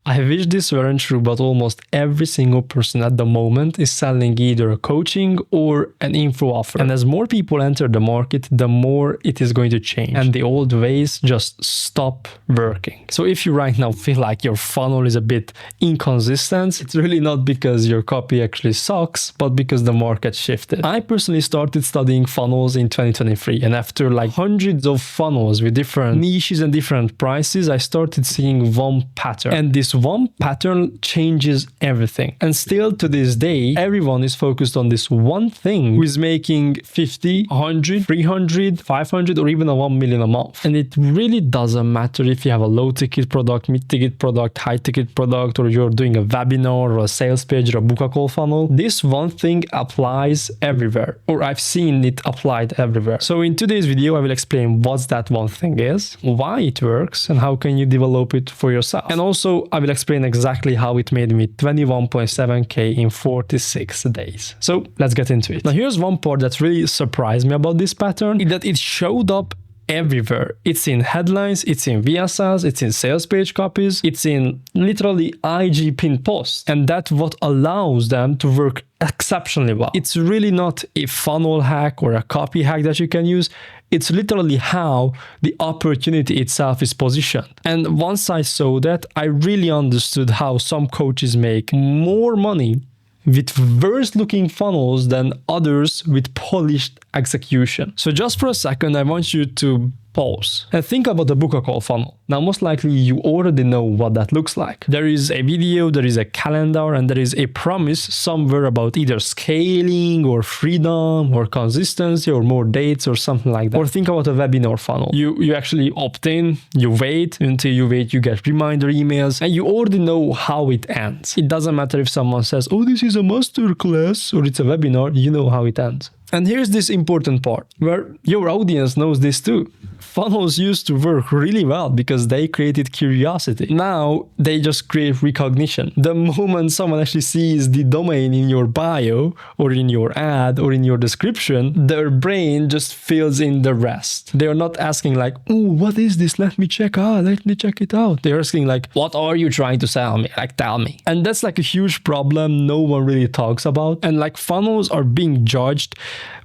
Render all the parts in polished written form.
I wish this weren't true, but almost every single person at the moment is selling either a coaching or an info offer. And as more people enter the market, the more it is going to change. And the old ways just stop working. So if you right now feel like your funnel is a bit inconsistent, it's really not because your copy actually sucks, but because the market shifted. I personally started studying funnels in 2023, and after like hundreds of funnels with different niches and different prices, I started seeing one pattern. And this one pattern changes everything. And still to this day, everyone is focused on this one thing who is making 50, 100, 300, 500, or even a 1 million a month. And it really doesn't matter if you have a low ticket product, mid ticket product, high ticket product, or you're doing a webinar or a sales page or a book a call funnel. This one thing applies everywhere, or I've seen it applied everywhere. So in today's video, I will explain what that one thing is, why it works, and how can you develop it for yourself. And also I will explain exactly how it made me 21.7k in 46 days. So let's get into it. Now here's one part that really surprised me about this pattern, is that it showed up everywhere. It's in headlines, it's in VSLs, it's in sales page copies, it's in literally IG pin posts. And that's what allows them to work exceptionally well. It's really not a funnel hack or a copy hack that you can use. It's literally how the opportunity itself is positioned. And once I saw that, I really understood how some coaches make more money with worse looking funnels than others with polished execution. So just for a second, I want you to pause and think about the book a call funnel. Now, most likely you already know what that looks like. There is a video, there is a calendar, and there is a promise somewhere about either scaling or freedom or consistency or more dates or something like that. Or think about a webinar funnel. You actually opt in, you wait, until you wait, you get reminder emails, and you already know how it ends. It doesn't matter if someone says, oh, this is a masterclass or it's a webinar, you know how it ends. And here's this important part where your audience knows this too. Funnels used to work really well because they created curiosity. Now they just create recognition. The moment someone actually sees the domain in your bio or in your ad or in your description, their brain just fills in the rest. They are not asking like, oh, what is this? Let me check it out. They're asking like, what are you trying to sell me? Like, tell me. And that's like a huge problem no one really talks about. And like funnels are being judged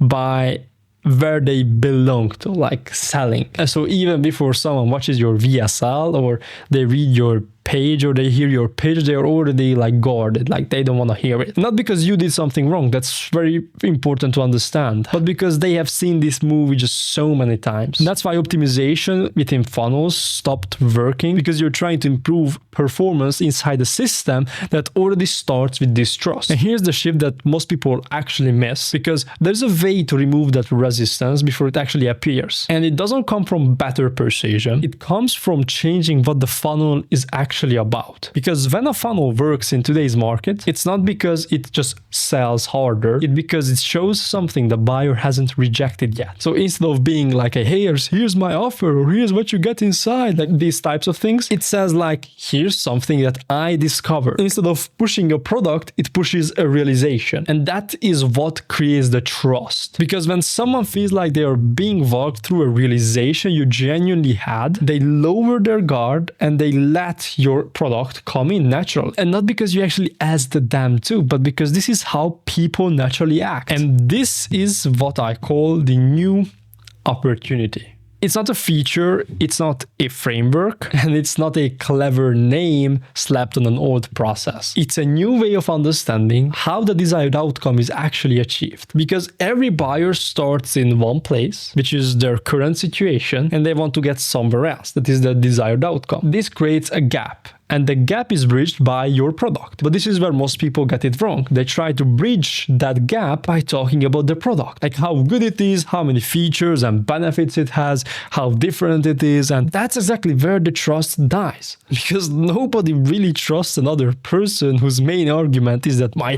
by where they belong to, like selling. And so even before someone watches your VSL or they read your page or they hear your pitch, they're already like guarded, like they don't want to hear it. Not because you did something wrong, that's very important to understand, but because they have seen this movie just so many times. And that's why optimization within funnels stopped working, because you're trying to improve performance inside a system that already starts with distrust. And here's the shift that most people actually miss, because there's a way to remove that resistance before it actually appears. And it doesn't come from better persuasion. It comes from changing what the funnel is actually about. Because when a funnel works in today's market, it's not because it just sells harder, it's because it shows something the buyer hasn't rejected yet. So instead of being like, hey, here's my offer, or here's what you get inside, like these types of things, it says like, here's something that I discovered. Instead of pushing a product, it pushes a realization. And that is what creates the trust. Because when someone feels like they are being walked through a realization you genuinely had, they lower their guard and they let your product come in natural. And not because you actually asked them to, but because this is how people naturally act. And this is what I call the new opportunity. It's not a feature, it's not a framework, and it's not a clever name slapped on an old process. It's a new way of understanding how the desired outcome is actually achieved. Because every buyer starts in one place, which is their current situation, and they want to get somewhere else. That is the desired outcome. This creates a gap. And the gap is bridged by your product. But this is where most people get it wrong. They try to bridge that gap by talking about the product, like how good it is, how many features and benefits it has, how different it is. And that's exactly where the trust dies. Because nobody really trusts another person whose main argument is that my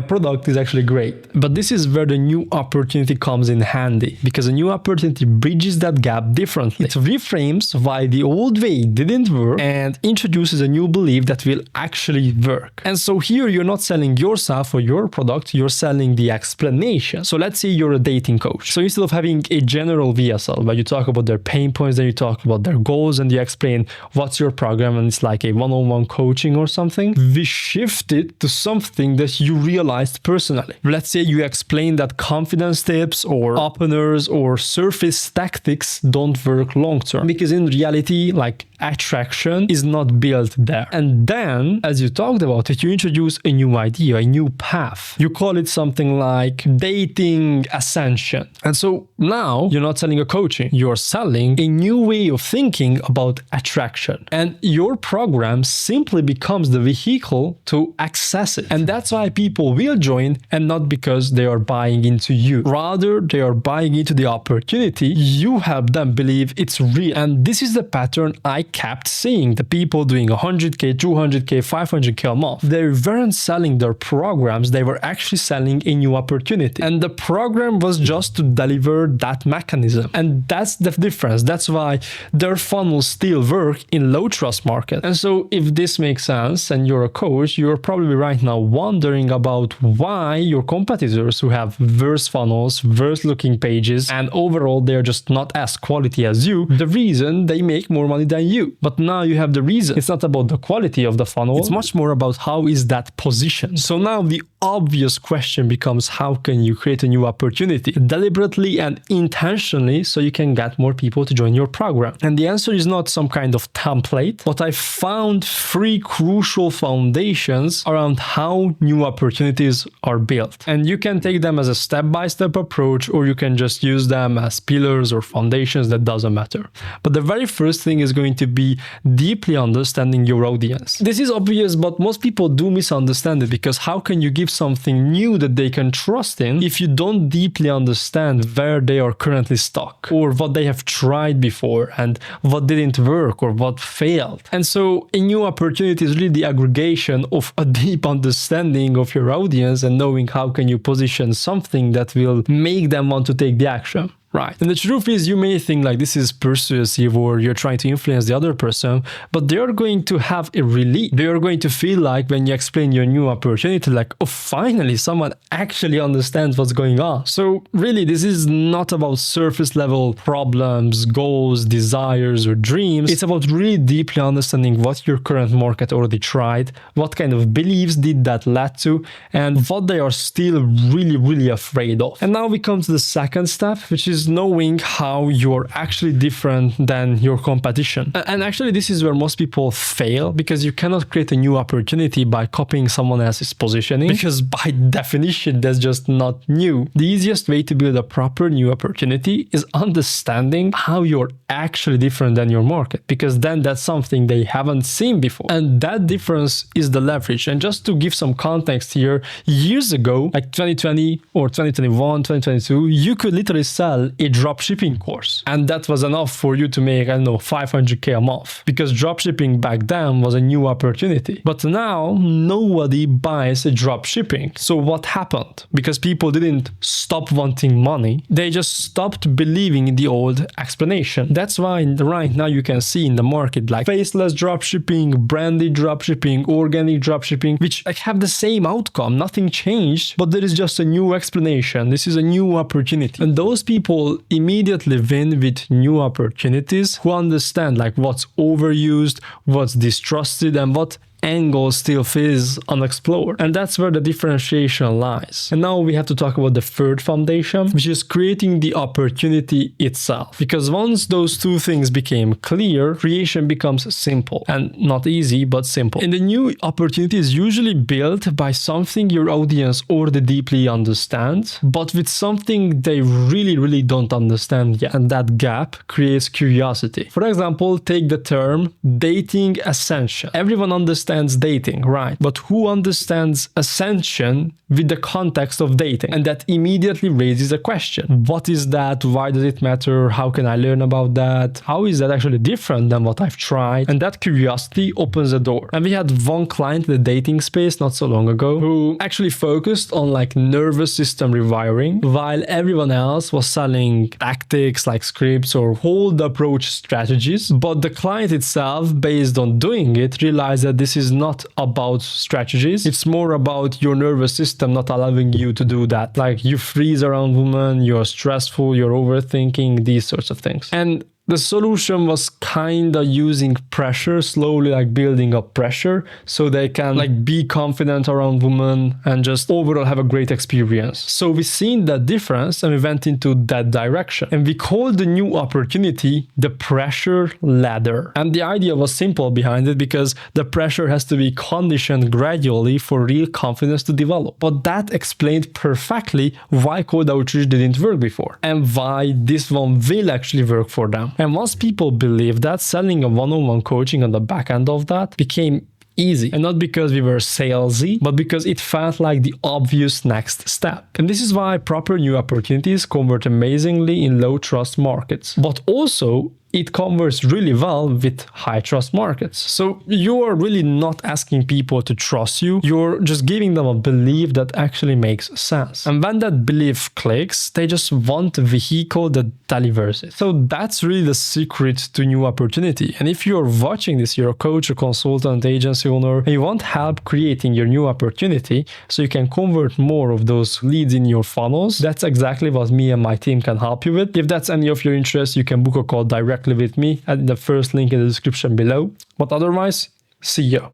product is actually great. But this is where the new opportunity comes in handy, because a new opportunity bridges that gap differently. It reframes why the old way didn't work and introduces a new belief that will actually work. And so here you're not selling yourself or your product, you're selling the explanation. So let's say you're a dating coach. So instead of having a general VSL where you talk about their pain points, then you talk about their goals and you explain what's your program and it's like a one-on-one coaching or something, we shift it to something that you realized personally. Let's say you explain that confidence tips or openers or surface tactics don't work long-term because in reality, like attraction is not built there. And then, as you talked about it, you introduce a new idea, a new path. You call it something like dating ascension. And so now you're not selling a coaching, you're selling a new way of thinking about attraction. And your program simply becomes the vehicle to access it. And that's why people will join, and not because they are buying into you. Rather, they are buying into the opportunity. You help them believe it's real. And this is the pattern I kept seeing. The people doing 100K, 200K, 500K a month, they weren't selling their programs, they were actually selling a new opportunity. And the program was just to deliver that mechanism. And that's the difference. That's why their funnels still work in low trust market. And so if this makes sense and you're a coach, you're probably right now wondering about why your competitors who have worse funnels, worse looking pages, and overall they're just not as quality as you, the reason they make more money than you. But now you have the reason. It's not about the quality of the funnel. It's much more about how is that positioned. So now the obvious question becomes, how can you create a new opportunity deliberately and intentionally so you can get more people to join your program? And the answer is not some kind of template, but I found 3 crucial foundations around how new opportunities are built. And you can take them as a step-by-step approach, or you can just use them as pillars or foundations, that doesn't matter. But the very first thing is going to be deeply understanding your audience. This is obvious, but most people do misunderstand it, because how can you give something new that they can trust in if you don't deeply understand where they are currently stuck, or what they have tried before and what didn't work or what failed? And so a new opportunity is really the aggregation of a deep understanding of your audience and knowing how can you position something that will make them want to take the action. Right. And the truth is, you may think like this is persuasive or you're trying to influence the other person, but they are going to have a relief. They are going to feel like when you explain your new opportunity, like, oh, finally someone actually understands what's going on. So really, this is not about surface level problems, goals, desires, or dreams. It's about really deeply understanding what your current market already tried, what kind of beliefs did that lead to, and what they are still really, really afraid of. And now we come to the second step, which is knowing how you're actually different than your competition. And actually, this is where most people fail, because you cannot create a new opportunity by copying someone else's positioning, because by definition, that's just not new. The easiest way to build a proper new opportunity is understanding how you're actually different than your market, because then that's something they haven't seen before. And that difference is the leverage. And just to give some context here, years ago, like 2020 or 2021, 2022, you could literally sell a dropshipping course. And that was enough for you to make, I don't know, 500K a month, because dropshipping back then was a new opportunity. But now nobody buys a dropshipping. So what happened? Because people didn't stop wanting money, they just stopped believing in the old explanation. That's why right now you can see in the market like faceless dropshipping, branded dropshipping, organic dropshipping, which like have the same outcome. Nothing changed, but there is just a new explanation. This is a new opportunity. And those people immediately win with new opportunities who understand like what's overused, what's distrusted, and what angle still feels unexplored. And that's where the differentiation lies. And now we have to talk about the third foundation, which is creating the opportunity itself. Because once those two things became clear, creation becomes simple. And not easy, but simple. And the new opportunity is usually built by something your audience already deeply understands, but with something they really, really don't understand yet. And that gap creates curiosity. For example, take the term dating ascension. Everyone understands understands dating, right? But who understands ascension with the context of dating? And that immediately raises a question. What is that? Why does it matter? How can I learn about that? How is that actually different than what I've tried? And that curiosity opens a door. And we had one client in the dating space not so long ago who actually focused on like nervous system rewiring, while everyone else was selling tactics like scripts or hold approach strategies. But the client itself, based on doing it, realized that this is not about strategies. It's more about your nervous system not allowing you to do that. Like you freeze around women, you're stressful, you're overthinking, these sorts of things. And the solution was kind of using pressure, slowly like building up pressure so they can like be confident around women and just overall have a great experience. So we seen that difference and we went into that direction. And we called the new opportunity the pressure ladder. And the idea was simple behind it because the pressure has to be conditioned gradually for real confidence to develop. But that explained perfectly why cold outreach didn't work before and why this one will actually work for them. And once people believe that, selling a one-on-one coaching on the back end of that became easy. And not because we were salesy, but because it felt like the obvious next step. And this is why proper new opportunities convert amazingly in low trust markets. But also, it converts really well with high trust markets. So you are really not asking people to trust you. You're just giving them a belief that actually makes sense. And when that belief clicks, they just want a vehicle that delivers it. So that's really the secret to new opportunity. And if you're watching this, you're a coach, a consultant, agency owner, and you want help creating your new opportunity so you can convert more of those leads in your funnels, that's exactly what me and my team can help you with. If that's any of your interest, you can book a call directly with me at the first link in the description below. But otherwise, see ya.